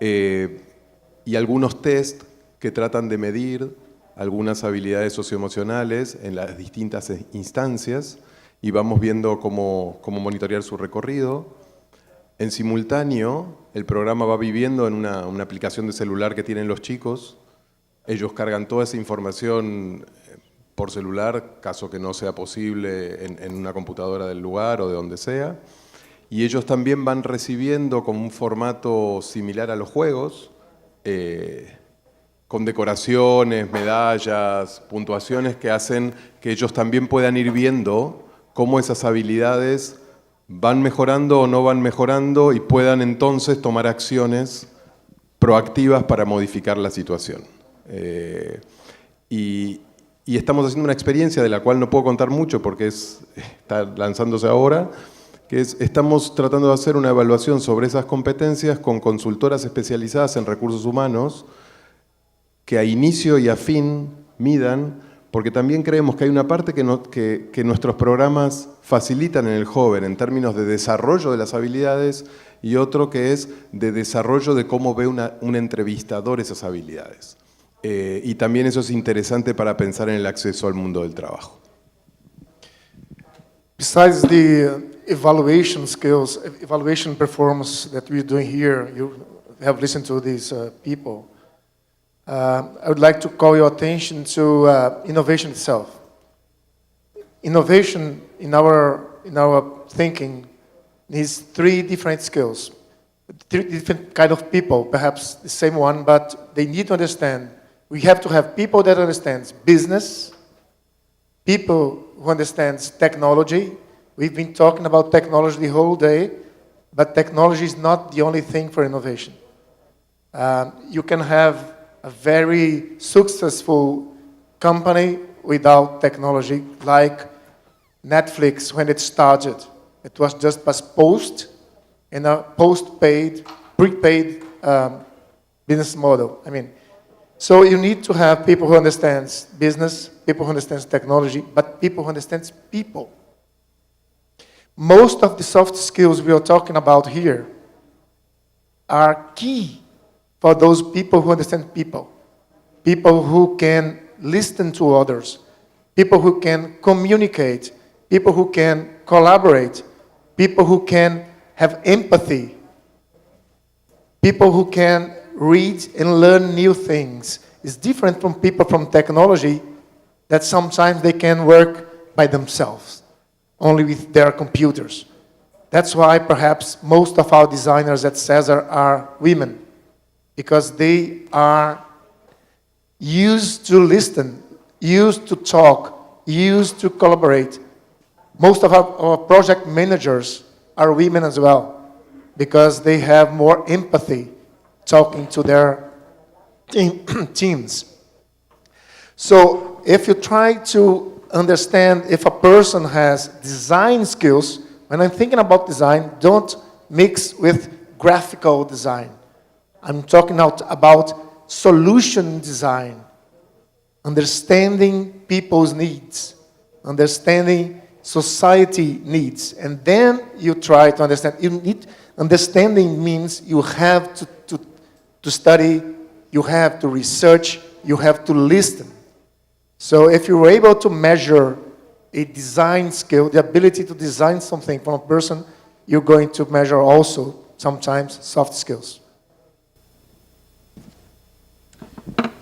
y algunos test que tratan de medir algunas habilidades socioemocionales en las distintas instancias, y vamos viendo cómo monitorear su recorrido. En simultáneo, el programa va viviendo en una aplicación de celular que tienen los chicos. Ellos cargan toda esa información por celular, caso que no sea posible en una computadora del lugar o de donde sea. Y ellos también van recibiendo como un formato similar a los juegos, con decoraciones, medallas, puntuaciones que hacen que ellos también puedan ir viendo cómo esas habilidades van mejorando o no van mejorando y puedan entonces tomar acciones proactivas para modificar la situación. Y estamos haciendo una experiencia de la cual no puedo contar mucho porque está lanzándose ahora, que estamos tratando de hacer una evaluación sobre esas competencias con consultoras especializadas en recursos humanos que a inicio y a fin midan, porque también creemos que hay una parte que nuestros programas facilitan en el joven en términos de desarrollo de las habilidades y otro que es de desarrollo de cómo ve un entrevistador esas habilidades. Y también eso es interesante para pensar en el acceso al mundo del trabajo. Besides the evaluation skills, evaluation performance that we're doing here, you have listened to these people. I would like to call your attention to innovation itself. Innovation in our thinking needs three different skills, three different kind of people, perhaps the same one, but they need to understand. We have to have people that understand business, people who understand technology. We've been talking about technology the whole day, but technology is not the only thing for innovation. You can have a very successful company without technology, like Netflix when it started. It was just a post and a post-paid, prepaid business model. So you need to have people who understand business, people who understand technology, but people who understand people. Most of the soft skills we are talking about here are key for those people who understand people. People who can listen to others, people who can communicate, people who can collaborate, people who can have empathy, people who can read and learn new things. It's different from people from technology that sometimes they can work by themselves, only with their computers. That's why perhaps most of our designers at Cesar are women, because they are used to listen, used to talk, used to collaborate. Most of our project managers are women as well, because they have more empathy talking to their teams. So if you try to understand if a person has design skills, when I'm thinking about design, don't mix with graphical design. I'm talking about solution design, understanding people's needs, understanding society needs, and then you try to understand. Understanding means you have to study, you have to research, you have to listen. So if you're able to measure a design skill, the ability to design something from a person, you're going to measure also sometimes soft skills.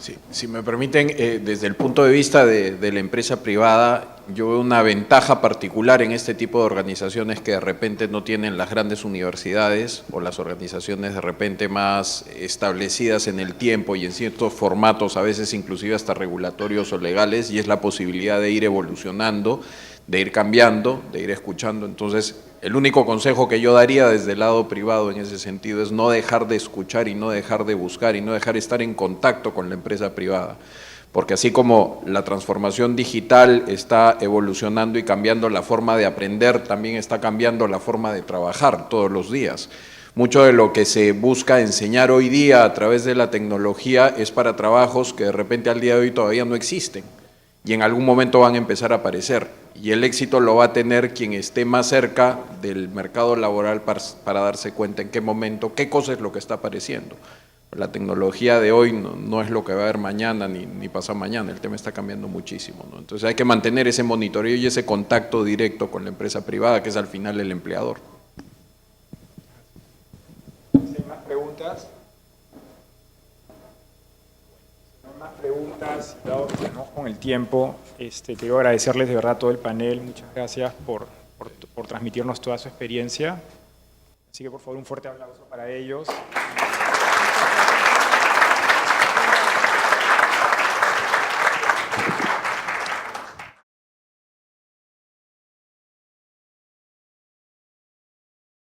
Sí, si me permiten, desde el punto de vista de la empresa privada, yo veo una ventaja particular en este tipo de organizaciones que de repente no tienen las grandes universidades o las organizaciones de repente más establecidas en el tiempo y en ciertos formatos, a veces inclusive hasta regulatorios o legales, y es la posibilidad de ir evolucionando, de ir cambiando, de ir escuchando. Entonces, el único consejo que yo daría desde el lado privado en ese sentido es no dejar de escuchar y no dejar de buscar y no dejar de estar en contacto con la empresa privada. Porque así como la transformación digital está evolucionando y cambiando la forma de aprender, también está cambiando la forma de trabajar todos los días. Mucho de lo que se busca enseñar hoy día a través de la tecnología es para trabajos que de repente al día de hoy todavía no existen y en algún momento van a empezar a aparecer. Y el éxito lo va a tener quien esté más cerca del mercado laboral para darse cuenta en qué momento, qué cosa es lo que está apareciendo. La tecnología de hoy no es lo que va a haber mañana ni pasado mañana, el tema está cambiando muchísimo, ¿no? Entonces hay que mantener ese monitoreo y ese contacto directo con la empresa privada, que es al final el empleador. ¿Hay más preguntas? Si no hay más preguntas, dado que tenemos con el tiempo, quiero agradecerles de verdad a todo el panel, muchas gracias por transmitirnos toda su experiencia. Así que por favor un fuerte aplauso para ellos.